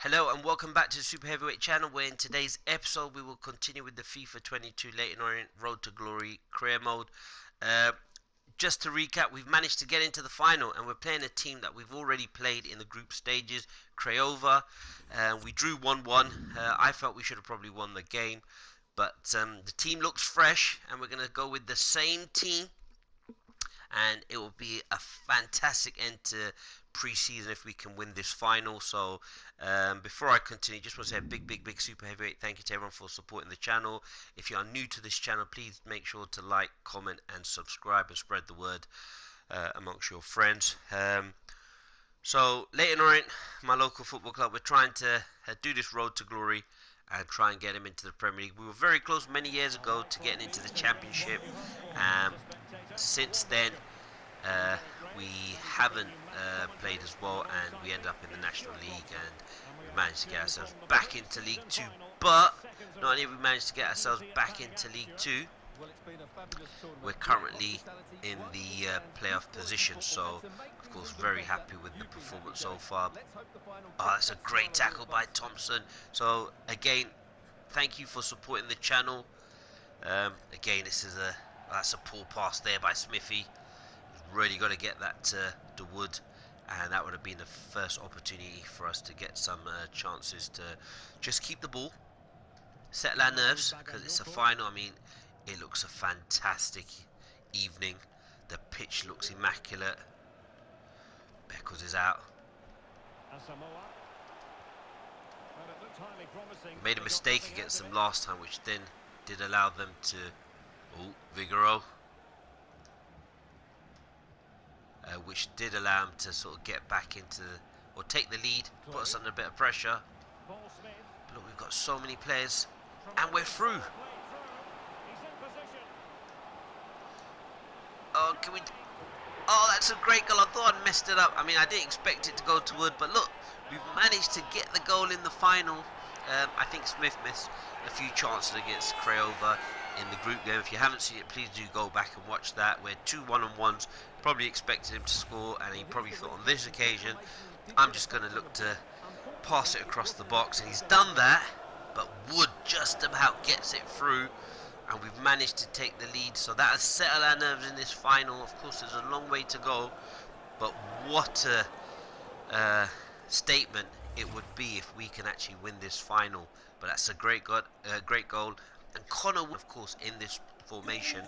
Hello and welcome back to the Super Heavyweight channel, where in today's episode we will continue with the FIFA 22 Leyton Orient Road to Glory career mode. Just to recap, we've managed to get into the final and we're playing a team that we've already played in the group stages, Craiova. We drew 1-1. I felt we should have probably won the game, but the team looks fresh and we're going to go with the same team, and it will be a fantastic end to pre-season if we can win this final. So before I continue, just want to say a big super heavyweight thank you to everyone for supporting the channel. If you are new to this channel, please make sure to like, comment and subscribe and spread the word amongst your friends. So Leyton Orient, my local football club, we're trying to do this road to glory and try and get him into the Premier League. We were very close many years ago to getting into the Championship. Since then, we haven't played as well, and we ended up in the National League, and we managed to get ourselves back into League 2. But not only have we managed to get ourselves back into League 2, we're currently in the playoff position. So, of course, very happy with the performance so far. Oh, that's a great tackle by Thompson. So, again, thank you for supporting the channel. Again, that's a poor pass there by Smithy. Really got to get that to Wood, and that would have been the first opportunity for us to get some chances to just keep the ball, settle our nerves, because it's a final. I mean, it looks a fantastic evening. The pitch looks immaculate. Beckles is out. Made a mistake against them last time, which then did allow them to... Oh, Vigoro. Which did allow him to sort of get back into, or take the lead, put us under a bit of pressure. But look, we've got so many players, and we're through. Oh, can we? Oh, that's a great goal. I thought I'd messed it up. I mean, I didn't expect it to go to Wood, but look, we've managed to get the goal in the final. I think Smith missed a few chances against Craiova in the group game. If you haven't seen it, please do go back and watch that. We're 2 1-on-1s. Probably expected him to score, and he probably thought on this occasion, I'm just going to look to pass it across the box, and he's done that. But Wood just about gets it through, and we've managed to take the lead. So that has settled our nerves in this final. Of course, there's a long way to go, but what a statement it would be if we can actually win this final. But that's a great goal, and Connor, of course, in this formation,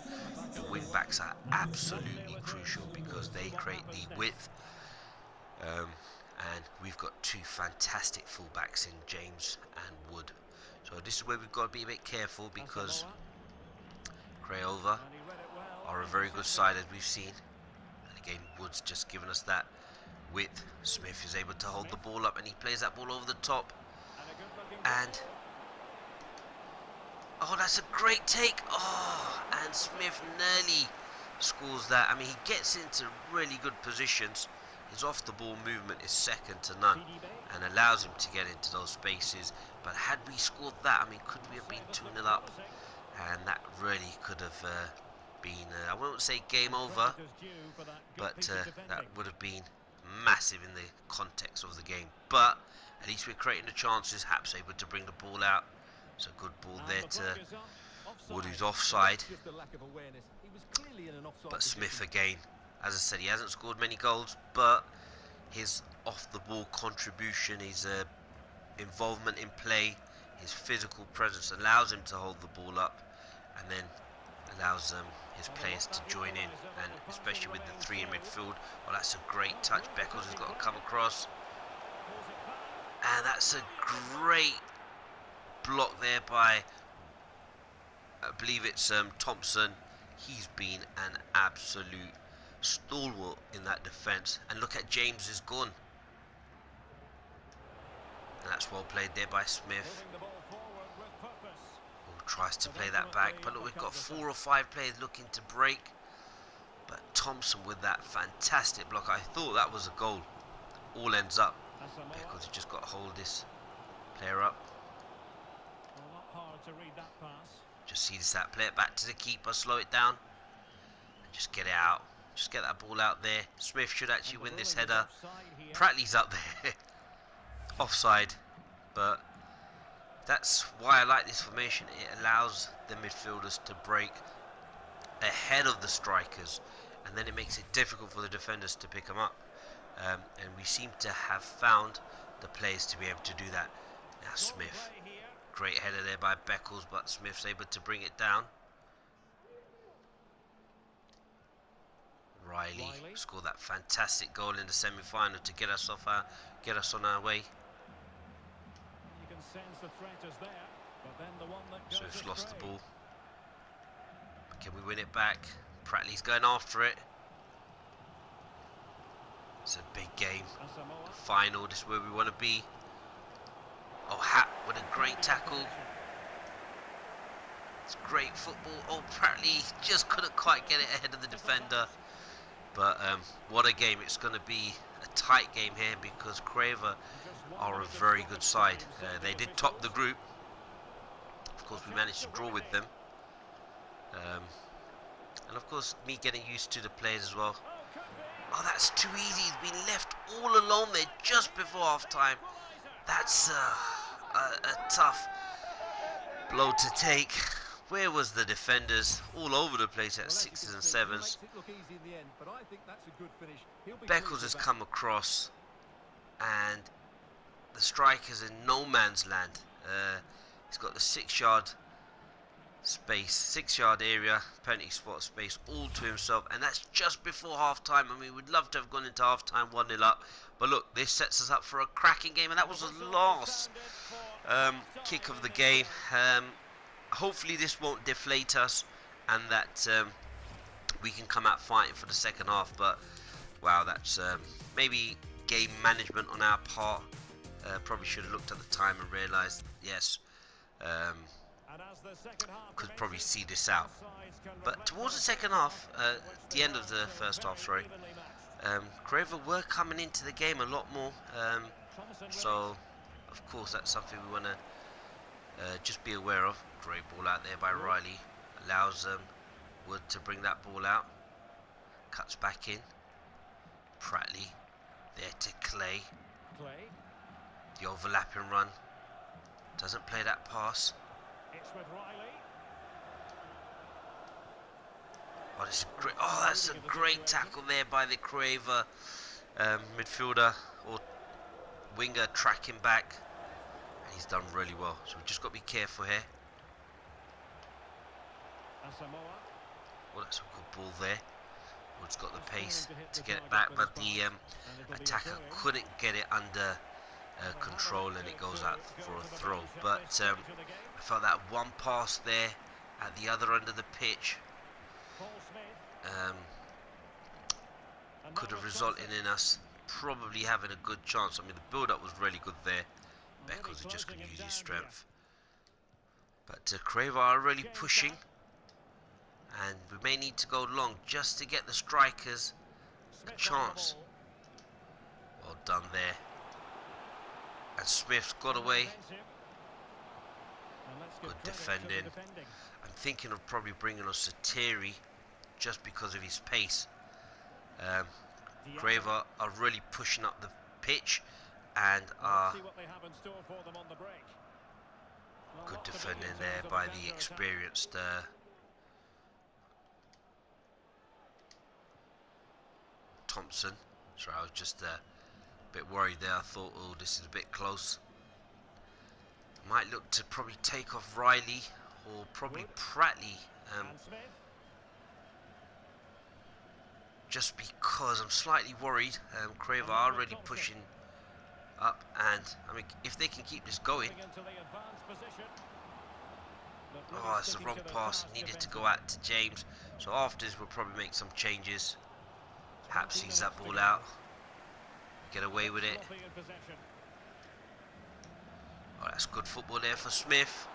the wing backs are absolutely crucial because they create the width, and we've got 2 fantastic fullbacks in James and Wood. So this is where we've got to be a bit careful, because Craiova are a very good side, as we've seen, and again Wood's just given us that width. Smith is able to hold the ball up, and he plays that ball over the top, and oh, that's a great take. Oh, and Smith nearly scores that. I mean, he gets into really good positions. His off the ball movement is second to none and allows him to get into those spaces. But had we scored that, I mean, could we have been 2-0 up? And that really could have been, I won't say game over, but that would have been massive in the context of the game. But at least we're creating the chances. Haps able to bring the ball out. It's a good ball there to Wood, who's offside. But Smith again, as I said, he hasn't scored many goals, but his off-the-ball contribution, his involvement in play, his physical presence allows him to hold the ball up, and then allows his players to join in, and especially with the 3 in midfield. Well, that's a great touch. Beckles has got to come across, and that's a great block there by, I believe it's Thompson. He's been an absolute stalwart in that defence, and look at James's gun, and that's well played there by Smith, who tries to play that back. But look, we've got 4 or 5 players looking to break, but Thompson with that fantastic block. I thought that was a goal. All ends up because he just got to hold this player up. Just sees that, play it back to the keeper, slow it down, and just get it out. Just get that ball out there. Smith should actually win this header. Pratley's up there. Offside. but that's why I like this formation. It allows the midfielders to break ahead of the strikers, and then it makes it difficult for the defenders to pick them up. And we seem to have found the players to be able to do that. Now Smith, great header there by Beckles, but Smith's able to bring it down. Riley scored that fantastic goal in the semi-final to get us on our way. Smith's lost the ball. Can we win it back? Pratley's going after it. It's a big game. Final, this is where we want to be. Oh, Hat with a great tackle. It's great football. Oh, Pratley just couldn't quite get it ahead of the defender. But what a game. It's going to be a tight game here because Craver are a very good side. They did top the group. Of course, we managed to draw with them. And of course, me getting used to the players as well. Oh, that's too easy. He's been left all alone there just before half-time. That's a tough blow to take. Where was the defenders? All over the place at 6s and 7s. Beckles has come across, and the striker's in no man's land. He's got the 6-yard space, 6-yard area, penalty spot space all to himself, and that's just before half-time. I mean, we'd love to have gone into half-time 1-0 up, but look, this sets us up for a cracking game, and that was the last kick of the game. Hopefully this won't deflate us, and that we can come out fighting for the second half. But wow, that's maybe game management on our part. Probably should have looked at the time and realised, yes, could probably see this out. But towards the second half, the end of the first half, sorry, Craver were coming into the game a lot more. So of course that's something we want to just be aware of. Great ball out there by Riley. Allows Wood to bring that ball out. Cuts back in. Pratley there to Clay. The overlapping run. Doesn't play that pass. Oh, this is great. Oh, that's a great tackle there by the Craver midfielder or winger, tracking back. And he's done really well. So we've just got to be careful here. Well, that's a good ball there. Wood's got the pace to get it back, but the attacker couldn't get it under control, and it goes out for a throw. But I felt that one pass there at the other end of the pitch could have resulted in us probably having a good chance. I mean, the build-up was really good there. Beckles is just going to use his strength. But Craver are really pushing, and we may need to go long just to get the strikers a chance. Well done there. And Smith's got away. Good defending. I'm thinking of probably bringing on Satiri just because of his pace. Craver are really pushing up the pitch and are good defending there by the experienced Thompson. Sorry, I was just a bit worried there. I thought, oh, this is a bit close. Might look to probably take off Riley or probably Pratley. Just because I'm slightly worried. Craver are really pushing up, and I mean, if they can keep this going. Oh, it's the wrong pass. Needed to go out to James. So after this, we'll probably make some changes. Hap sees that ball out. Get away with it. Oh, that's good football there for Smith.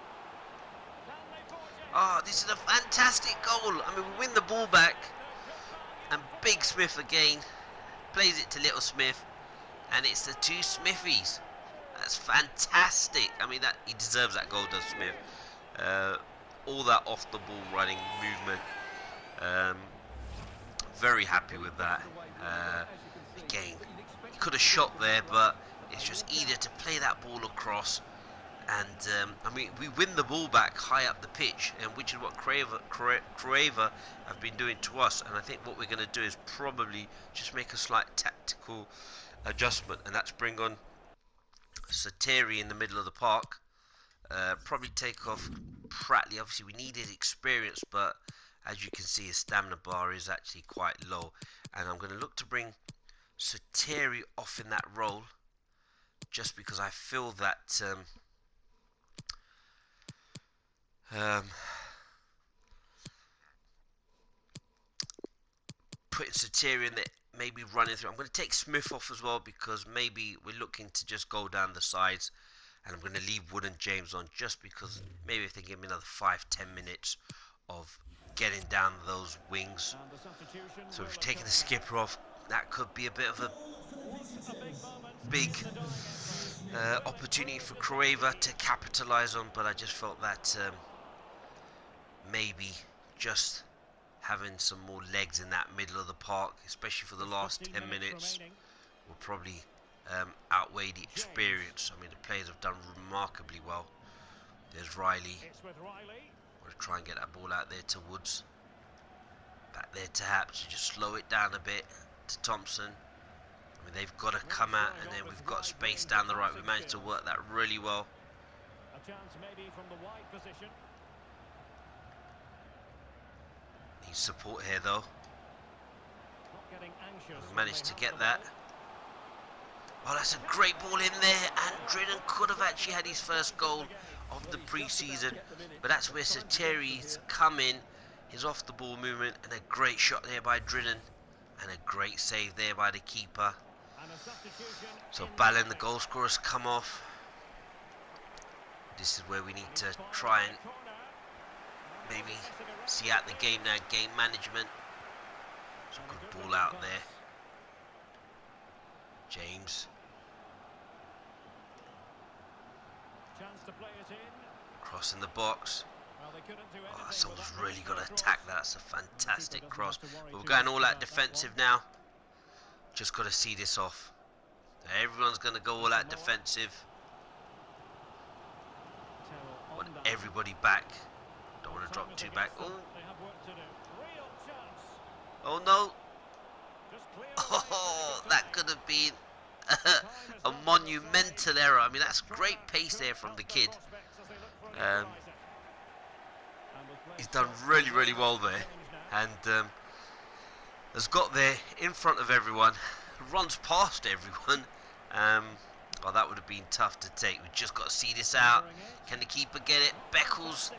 Oh, this is a fantastic goal. I mean, we win the ball back. And Big Smith again. Plays it to Little Smith. And it's the two Smithies. That's fantastic. I mean, that he deserves that goal, does Smith. All that off the ball running movement. Very happy with that. Again, he could have shot there, but it's just easier to play that ball across And I mean, we win the ball back high up the pitch, and which is what Craiova have been doing to us. And I think what we're going to do is probably just make a slight tactical adjustment, and that's bring on Sateri in the middle of the park. Probably take off Pratley. Obviously, we needed experience, but as you can see, his stamina bar is actually quite low. And I'm going to look to bring Sateri off in that role, just because I feel that putting Sateri in there, maybe running through. I'm going to take Smith off as well, because maybe we're looking to just go down the sides. And I'm going to leave Wood and James on, just because maybe if they give me another 5-10 minutes of getting down those wings. So we've taken the skipper off. That could be a bit of a big opportunity for Craiova to capitalise on, but I just felt that maybe just having some more legs in that middle of the park, especially for the last 10 minutes, will probably outweigh the experience. I mean, the players have done remarkably well. There's Riley. Want to try and get that ball out there to Woods. Back there to Haps to just slow it down a bit to Thompson. I mean, they've got to come out, and then we've got space down the right. We managed to work that really well. A chance maybe from the wide position. Needs support here though. We managed to get that. Oh, that's a great ball in there, and Drinan could have actually had his first goal of the pre-season, but that's where Sateri's come in, his off the ball movement, and a great shot there by Drinan, and a great save there by the keeper. So Ballon, the goal scorer, has come off. This is where we need to try and maybe see out the game now, game management. Some good ball out there. James. Cross in the box. Oh, someone's really got to attack that. That's a fantastic cross. But we're going all out defensive now. Just got to see this off. Everyone's going to go all out defensive. Want everybody back. Don't want to drop two back. Oh, oh no. Oh, that could have been a monumental error. I mean, that's great pace there from the kid. He's done really, really well there, and has got there in front of everyone, runs past everyone. Well, that would have been tough to take. We've just got to see this out. Can the keeper get it? Beckles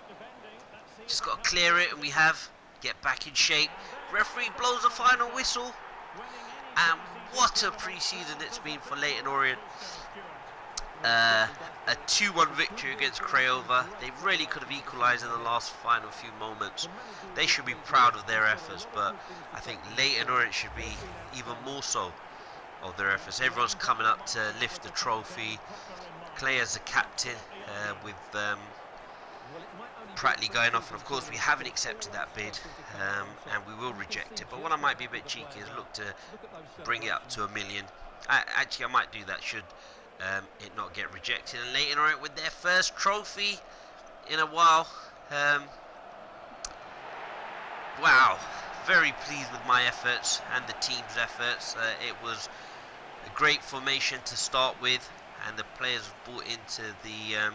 just got to clear it, and we have get back in shape. Referee blows the final whistle. And what a pre-season it's been for Leyton Orient. A 2-1 victory against Craiova. They really could have equalised in the last final few moments. They should be proud of their efforts, but I think Leyton Orient should be even more so of their efforts. Everyone's coming up to lift the trophy. Clay as the captain, with Pratley going off, and of course we haven't accepted that bid, and we will reject it. But what I might be a bit cheeky is look to bring it up to $1 million. Actually, I might do that should it not get rejected. And Leyton Orient with their first trophy in a while. Wow, very pleased with my efforts and the team's efforts. It was a great formation to start with, and the players bought into the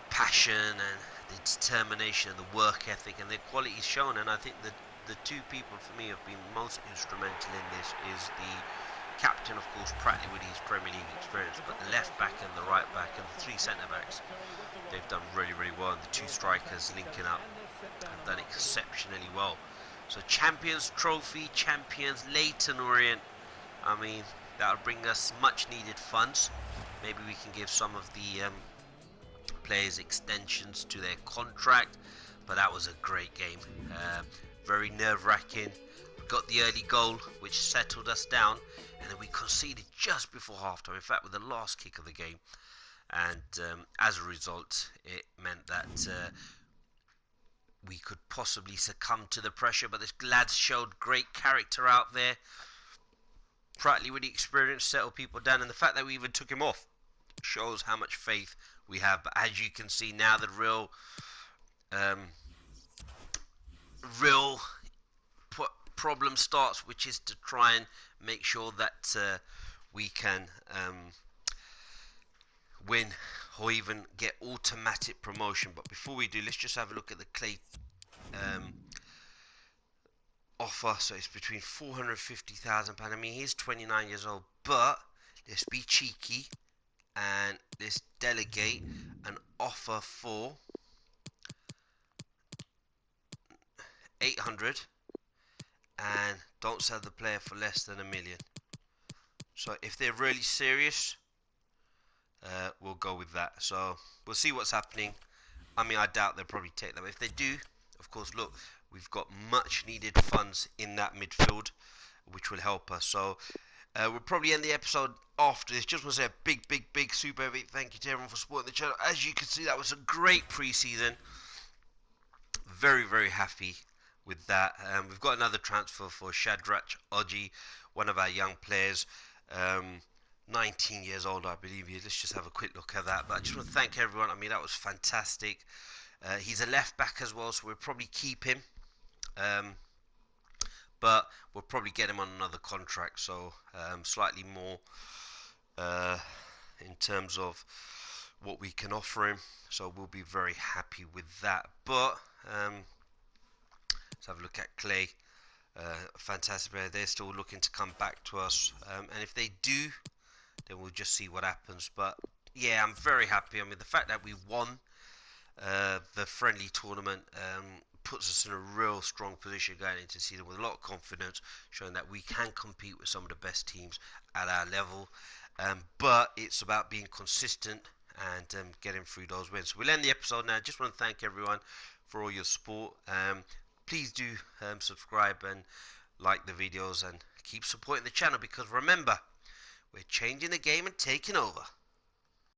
passion and the determination, the work ethic, and the quality is shown. And I think that the two people for me have been most instrumental in this is the captain, of course, Pratley with his Premier League experience, but the left back and the right back and the three centre backs, they've done really, really well. And the two strikers linking up have done exceptionally well. So Champions Trophy, Champions Leyton Orient. I mean, that'll bring us much needed funds. Maybe we can give some of the players extensions to their contract, but that was a great game. Very nerve-wracking. We got the early goal, which settled us down, and then we conceded just before halftime, in fact with the last kick of the game, and as a result it meant that we could possibly succumb to the pressure, but the lads showed great character out there. Pratley with the experience settled people down, and the fact that we even took him off shows how much faith we have. But as you can see now, the um, real problem starts, which is to try and make sure that we can win or even get automatic promotion. But before we do, let's just have a look at the Clay um, offer. So it's between £450,000. I mean, he's 29 years old, but let's be cheeky and let's delegate an offer for 800 and don't sell the player for less than £1 million. So if they're really serious, we'll go with that. So we'll see what's happening. I mean, I doubt they'll probably take them. If they do, of course, look, we've got much needed funds in that midfield, which will help us. So we'll probably end the episode after this. Just want to say a big super big thank you to everyone for supporting the channel. As you can see, that was a great pre-season. Very happy with that. We've got another transfer for Shadrach Oji, one of our young players. 19 years old, I believe he is. Let's just have a quick look at that. But I just want to thank everyone. I mean, that was fantastic. He's a left back as well, so we'll probably keep him. But we'll probably get him on another contract, so slightly more in terms of what we can offer him. So we'll be very happy with that. But let's have a look at Clay. Fantastic player. They're still looking to come back to us, and if they do, then we'll just see what happens. But yeah, I'm very happy. I mean, the fact that we won the friendly tournament puts us in a real strong position going into the season with a lot of confidence, showing that we can compete with some of the best teams at our level. But it's about being consistent and getting through those wins. So we'll end the episode now. Just want to thank everyone for all your support. Please do subscribe and like the videos and keep supporting the channel, because remember, we're changing the game and taking over.